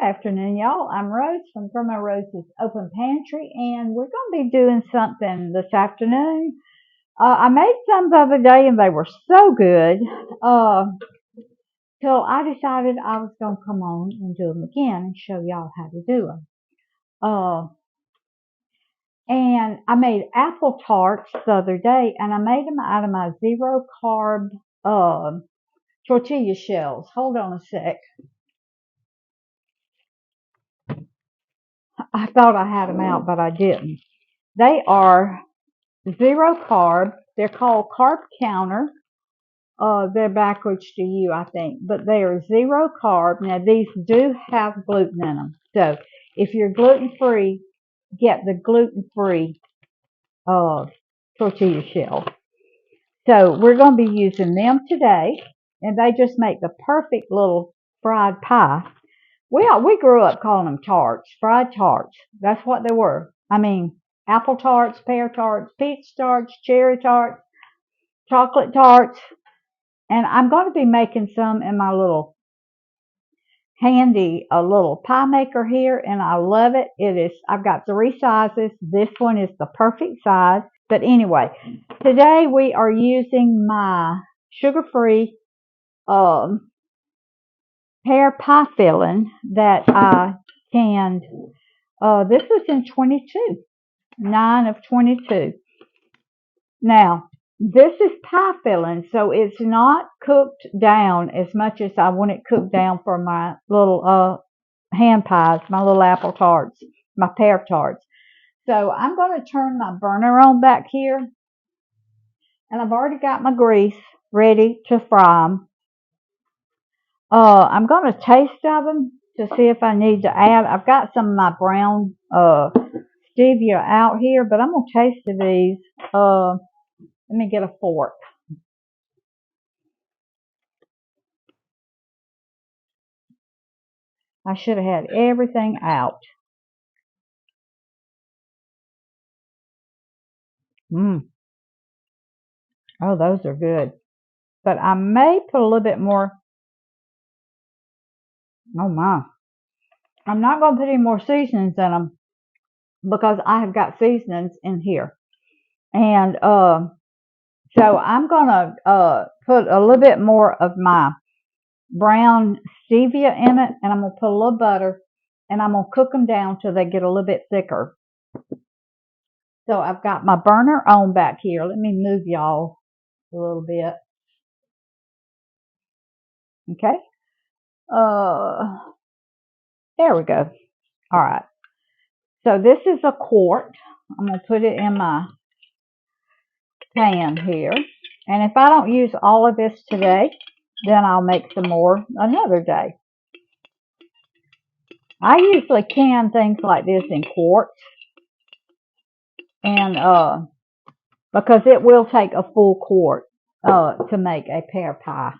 Afternoon, y'all. I'm Rose from Grandma Rose's Open Pantry, and we're going to be doing something this afternoon. I made some the other day, and they were so good, till I decided I was going to come on and do them again and show y'all how to do them. And I made apple tarts the other day, and I made them out of my Zero Carb Tortilla Shells. Hold on a sec. I thought I had them out, but I didn't. They are Zero Carb. They're called Carb Counter. They're backwards to you, I think, but they are zero carb. Now these do have gluten in them, so if you're gluten free, get the gluten free tortilla shell. So we're going to be using them today, and they just make the perfect little fried pie. We grew up calling them tarts, fried tarts. That's what they were. I mean, apple tarts, pear tarts, peach tarts, cherry tarts, chocolate tarts. And I'm going to be making some in my little handy little pie maker here, and I love it. I've got 3 sizes. This one is the perfect size. But anyway, today we are using my sugar-free pear pie filling that I canned. This was in 22, 9 of 22. Now, this is pie filling, so it's not cooked down as much as I want it cooked down for my little hand pies, my little apple tarts, my pear tarts. So I'm going to turn my burner on back here, and I've already got my grease ready to fry them. I'm going to taste of them to see if I need to add. I've got some of my brown stevia out here, but I'm going to taste of these. Let me get a fork. I should have had everything out. Oh, those are good. But I may put a little bit more. Oh my. I'm not going to put any more seasonings in them because I have got seasonings in here. And so I'm going to put a little bit more of my brown stevia in it, and I'm going to put a little butter, and I'm going to cook them down till they get a little bit thicker. So I've got my burner on back here. Let me move y'all a little bit. Okay. There we go. All right. So this is a quart. I'm going to put it in my pan here. And if I don't use all of this today, then I'll make some more another day. I usually can things like this in quarts. And because it will take a full quart to make a pear pie.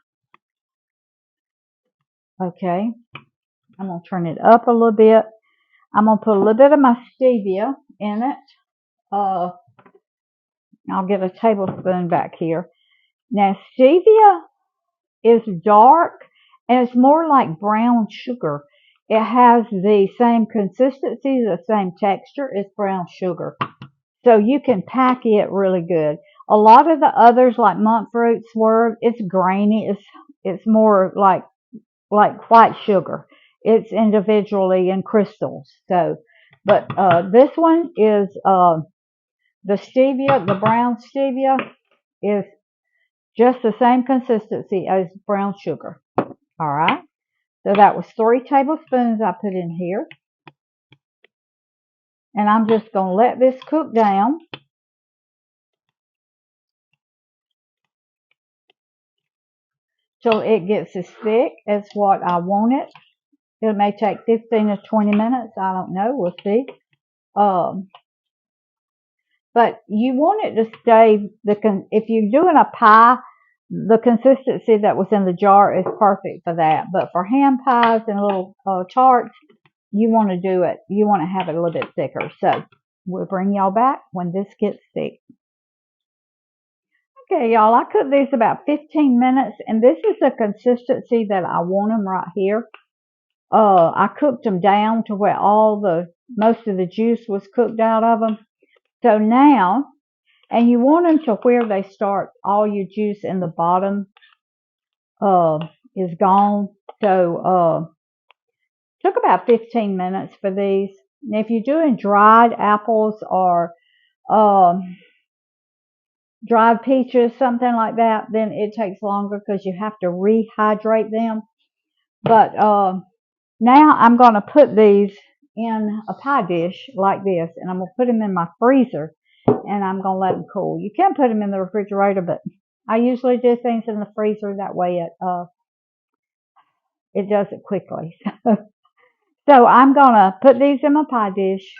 Okay. I'm going to turn it up a little bit. I'm going to put a little bit of my stevia in it. I'll get a tablespoon back here. Now, stevia is dark, and it's more like brown sugar. It has the same consistency, the same texture as brown sugar. So you can pack it really good. A lot of the others, like monk fruit, swerve, it's grainy. It's more like white sugar. It's individually in crystals. So, but this one is the stevia, the brown stevia is just the same consistency as brown sugar. All right. So that was 3 tablespoons I put in here. And I'm just going to let this cook down. Till it gets as thick as what I want it. It may take 15 to 20 minutes. I don't know. We'll see. But you want it to stay, if you're doing a pie, the consistency that was in the jar is perfect for that. But for hand pies and little tarts, you want to do it. You want to have it a little bit thicker. So we'll bring y'all back when this gets thick. Okay, y'all, I cooked these about 15 minutes, and this is the consistency that I want them right here. I cooked them down to where most of the juice was cooked out of them. So now, and you want them to where they start, all your juice in the bottom is gone. So took about 15 minutes for these. And if you're doing dried apples or dried peaches, something like that, then it takes longer because you have to rehydrate them. But now I'm going to put these in a pie dish like this, and I'm going to put them in my freezer, and I'm going to let them cool. You can put them in the refrigerator, but I usually do things in the freezer. That way it does it quickly. So I'm going to put these in my pie dish,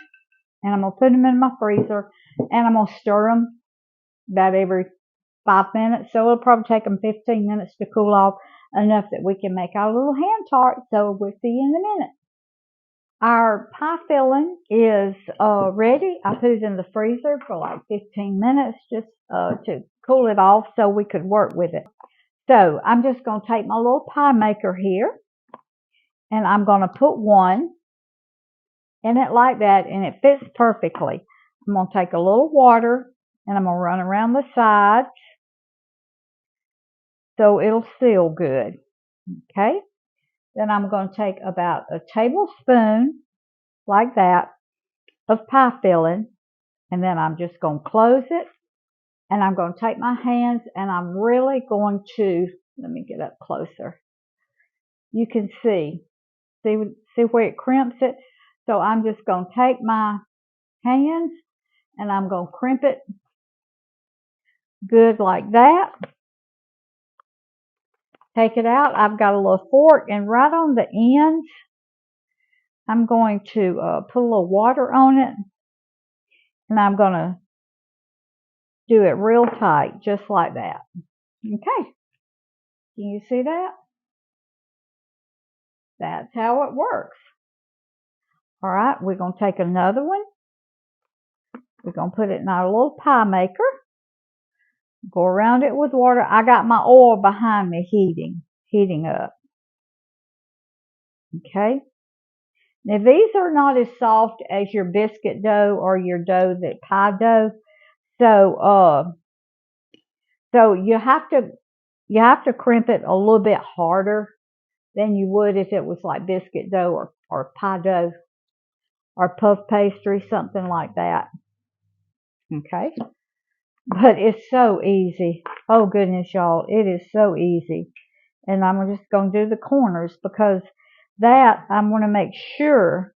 and I'm going to put them in my freezer, and I'm going to stir them about every 5 minutes. So it'll probably take them 15 minutes to cool off, enough that we can make our little hand tart. So we'll see you in a minute. Our pie filling is ready. I put it in the freezer for like 15 minutes just to cool it off so we could work with it. So I'm just going to take my little pie maker here, and I'm going to put one in it like that, and it fits perfectly. I'm going to take a little water, and I'm going to run around the sides so it'll seal good. Okay? Then I'm going to take about a tablespoon like that of pie filling, and then I'm just going to close it, and I'm going to take my hands, and I'm really going to, let me get up closer. You can see where it crimps it. So I'm just going to take my hands, and I'm going to crimp it good like that. Take it out. I've got a little fork, and right on the ends, I'm going to put a little water on it, and I'm going to do it real tight, just like that. Okay. Can you see that? That's how it works. All right, we're going to take another one. We're going to put it in our little pie maker. Go around it with water. I got my oil behind me heating up. Okay. Now these are not as soft as your biscuit dough or your pie dough. So you have to crimp it a little bit harder than you would if it was like biscuit dough or pie dough or puff pastry, something like that. Okay. But it's so easy. Oh goodness, y'all, it is so easy. And I'm just going to do the corners because that I'm going to make sure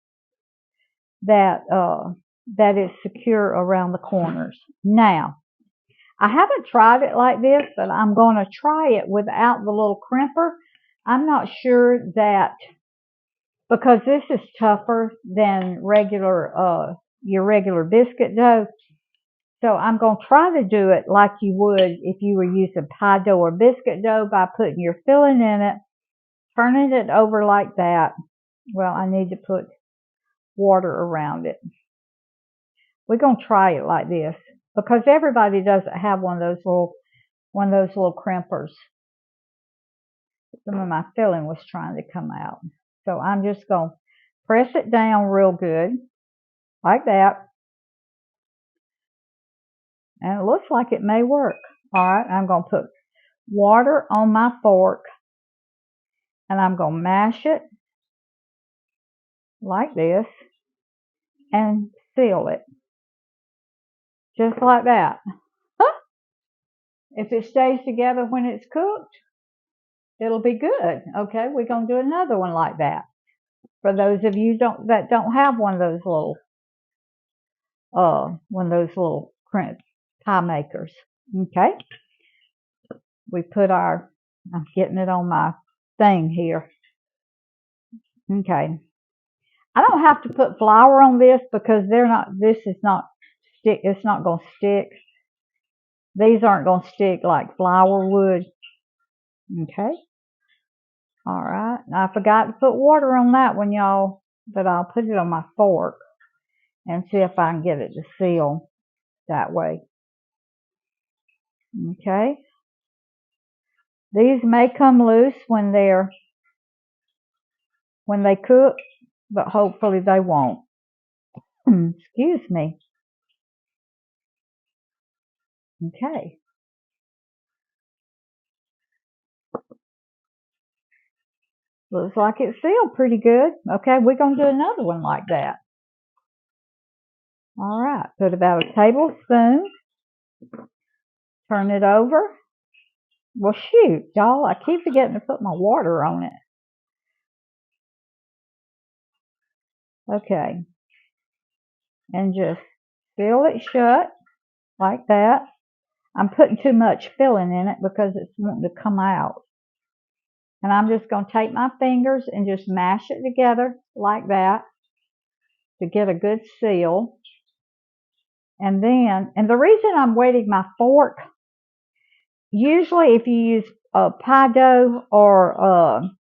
that that it's secure around the corners. Now, I haven't tried it like this, but I'm going to try it without the little crimper. I'm not sure that, because this is tougher than your regular biscuit dough. So I'm going to try to do it like you would if you were using pie dough or biscuit dough, by putting your filling in it, turning it over like that. Well, I need to put water around it. We're going to try it like this because everybody doesn't have one of those little crimpers. Some of my filling was trying to come out. So I'm just going to press it down real good like that. And it looks like it may work. All right, I'm going to put water on my fork, and I'm going to mash it like this and seal it. Just like that. If it stays together when it's cooked, it'll be good. Okay, we're going to do another one like that. For those of you that don't have one of those little pie makers. Okay. We put I'm getting it on my thing here. Okay. I don't have to put flour on this because it's not going to stick. These aren't going to stick like flour would. Okay. All right. Now, I forgot to put water on that one, y'all, but I'll put it on my fork and see if I can get it to seal that way. Okay. These may come loose when they're when they cook, but hopefully they won't. Excuse me. Okay. Looks like it's sealed pretty good. Okay, we're going to do another one like that. All right, put about a tablespoon. Turn it over. Well, shoot, y'all, I keep forgetting to put my water on it. Okay, and just seal it shut like that. I'm putting too much filling in it because it's wanting to come out. And I'm just going to take my fingers and just mash it together like that to get a good seal. And the reason I'm wetting my fork, usually if you use pie dough or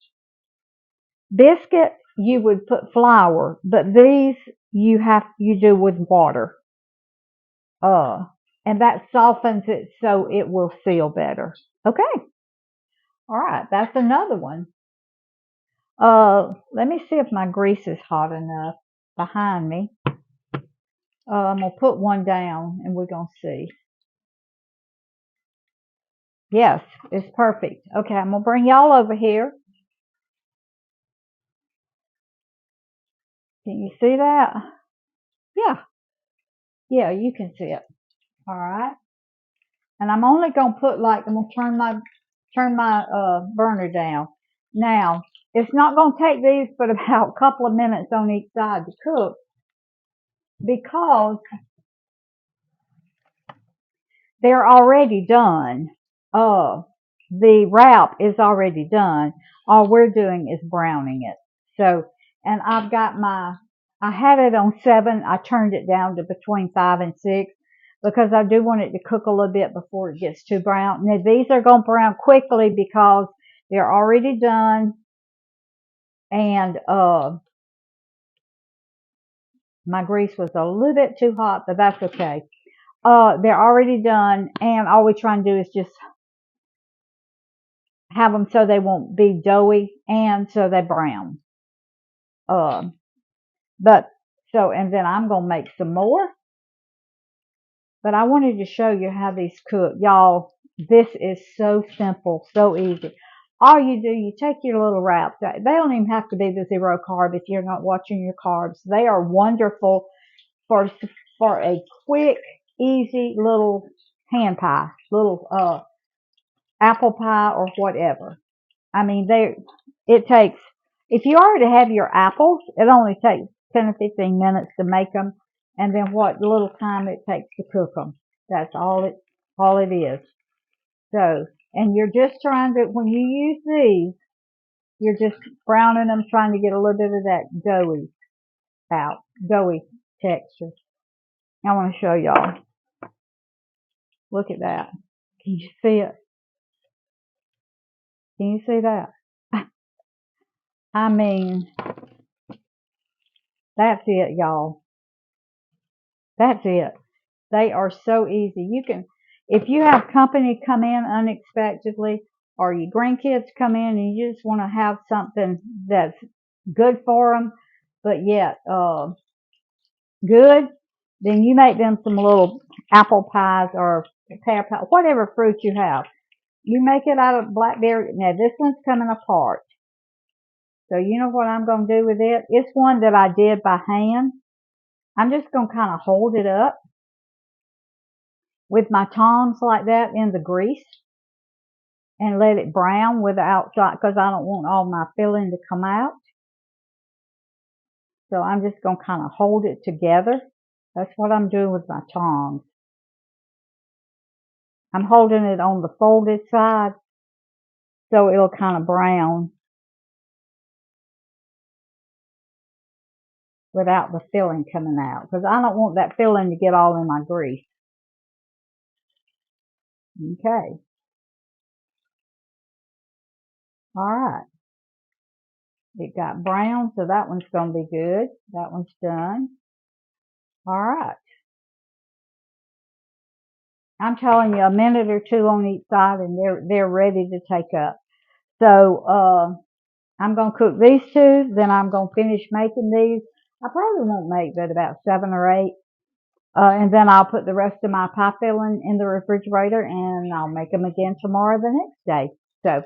biscuit, you would put flour, but these you do with water. And that softens it so it will seal better. Okay. All right, that's another one. Let me see if my grease is hot enough behind me. I'm going to put one down and we're going to see. Yes, it's perfect. Okay, I'm going to bring y'all over here. Can you see that? Yeah. Yeah, you can see it. All right. And I'm only going to put I'm going to turn my burner down. Now, it's not going to take these but about a couple of minutes on each side to cook because they're already done. The wrap is already done. All we're doing is browning it. So, and I had it on 7. I turned it down to between 5 and 6 because I do want it to cook a little bit before it gets too brown. Now, these are going to brown quickly because they're already done. And, my grease was a little bit too hot, but that's okay. They're already done, and all we're trying to do is just have them so they won't be doughy and so they brown. And then I'm going to make some more. But I wanted to show you how these cook. Y'all, this is so simple, so easy. All you do, you take your little wraps. They don't even have to be the zero carb if you're not watching your carbs. They are wonderful for a quick, easy little hand pie, little apple pie or whatever. I mean, if you already have your apples, it only takes 10 or 15 minutes to make them, and then what little time it takes to cook them. That's all it is. So, and you're just trying to, when you use these, you're just browning them, trying to get a little bit of that doughy texture. I want to show y'all. Look at that. Can you see it? Can you see that? I mean, that's it, y'all. That's it. They are so easy. You can, if you have company come in unexpectedly or your grandkids come in and you just want to have something that's good for them, but yet good, then you make them some little apple pies or pear pie, whatever fruit you have. You make it out of blackberry. Now this one's coming apart. So you know what I'm going to do with it? It's one that I did by hand. I'm just going to kind of hold it up with my tongs like that in the grease and let it brown with the outside because I don't want all my filling to come out. So I'm just going to kind of hold it together. That's what I'm doing with my tongs. I'm holding it on the folded side so it'll kind of brown without the filling coming out because I don't want that filling to get all in my grease. Okay. All right. It got brown, so that one's going to be good. That one's done. All right. I'm telling you, a minute or two on each side, and they're ready to take up. So I'm going to cook these two, then I'm going to finish making these. I probably won't make but about 7 or 8. And then I'll put the rest of my pie filling in the refrigerator, and I'll make them again tomorrow the next day. So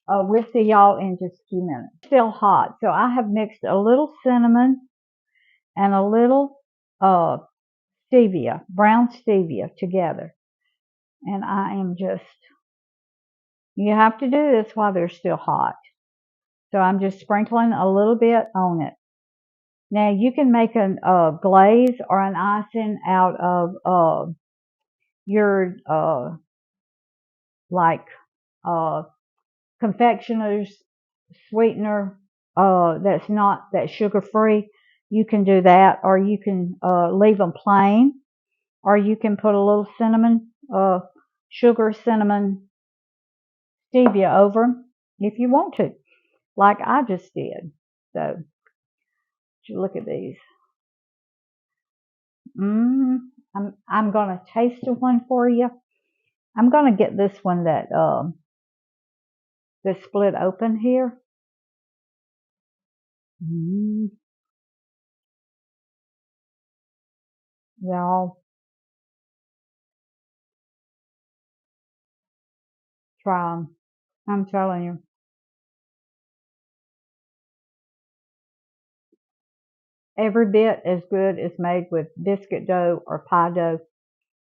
we'll see y'all in just a few minutes. Still hot, so I have mixed a little cinnamon and a little stevia, brown stevia together. And I am just, you have to do this while they're still hot. So I'm just sprinkling a little bit on it. Now you can make a glaze or an icing out of your like confectioner's sweetener that's sugar free. You can do that, or you can leave them plain, or you can put a little cinnamon, sugar, cinnamon, stevia over them if you want to, like I just did. So look at these. I'm gonna taste one for you. I'm gonna get this one that's split open here. Y'all try them. I'm telling you. Every bit as good as made with biscuit dough or pie dough,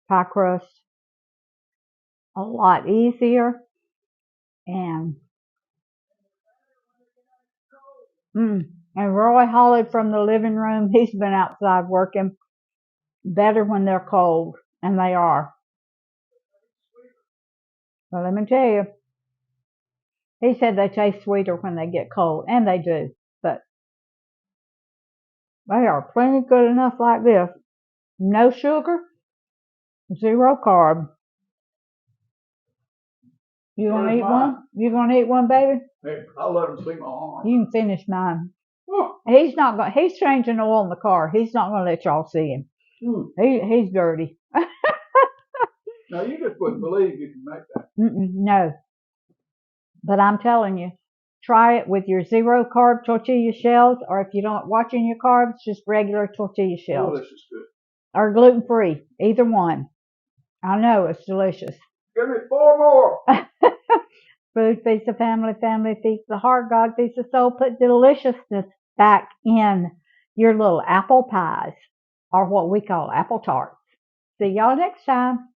pie crust. A lot easier. And Roy hollered from the living room. He's been outside working. Better when they're cold, and they are. Well, let me tell you. He said they taste sweeter when they get cold, and they do. But they are plenty good enough like this. No sugar, 0 carb. You gonna eat one? You gonna eat one, baby? Hey, I'll let him see my arm. You can finish mine. He's not going. He's changing oil in the car. He's not going to let y'all see him. He's dirty. No, you just wouldn't believe you can make that. No, but I'm telling you, try it with your 0 carb tortilla shells, or if you don't watching your carbs, just regular tortilla shells. Oh, this is good. Or gluten free, either one. I know it's delicious. Give me 4 more. Food feeds the family, family feeds the heart, God feeds the soul. Put deliciousness back in your little apple pies, or what we call apple tarts. See y'all next time.